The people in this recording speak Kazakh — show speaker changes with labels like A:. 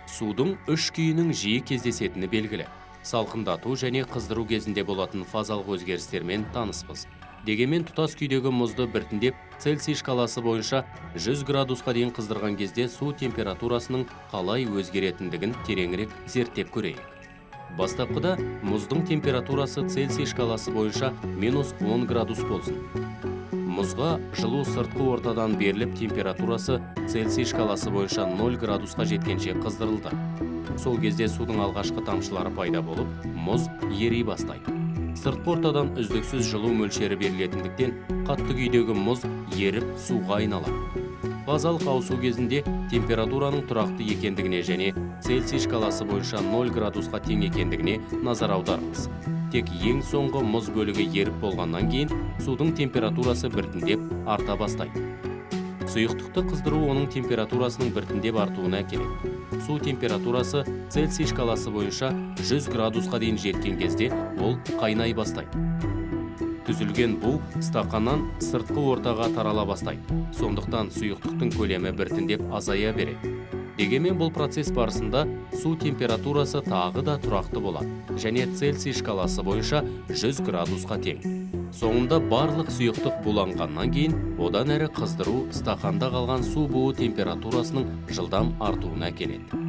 A: Судың үш күйінің жиі кездесетіні белгілі. Салқындату және қыздыру кезінде болатын фазалық өзгерістермен таныспыз. Дегенмен тұтас күйдегі мұзды біртіндеп Цельсий шкаласы бойынша 100 градусқа дейін қыздырған кезде су температурасының қалай өзгеретіндігін тереңірек зерттеп көрейік. Бастапқыда мұздың температурасы Цельсий шкаласы бойынша -10 градус болсын. Мұзға жылу сыртқы ортадан беріліп, температурасы Цельсий шкаласы бойынша 0 градусқа жеткенше қыздырылды. Сол кезде судың алғашқы тамшылары пайда болып, мұз ери бастайды. Сыртқы ортадан үздіксіз жылу мөлшері берілетіндіктен, қатты күйдегі мұз еріп суға айналады. Фазалық ауысу кезінде температураның тұрақты екендігіне және Цельсий шкаласы бойынша 0 градусқа тең екендігіне назар аударыңыз. Тек ең соңғы мұз бөлігі еріп болғаннан кейін судың температурасы біртіндеп арта бастайды. Сұйықтықты қыздыру оның температурасының біртіндеп артуына әкеледі. Су температурасы Цельсий шкаласы бойынша 100 градусқа дейін жеткен кезде ол қайнай бастайды. Түзілген бу стақаннан сыртқы ортаға тарала бастайды. Сондықтан сұйықтықтың көлемі біртіндеп азая береді. Дегенмен бұл процесс барысында су температурасы тағы да тұрақты болады және Цельсий шкаласы бойынша 100 градусқа тең. Соңында барлық сұйықтық буланғаннан кейін одан әрі қыздыру стақанда қалған су буы температурасының жылдам артуына әкеледі.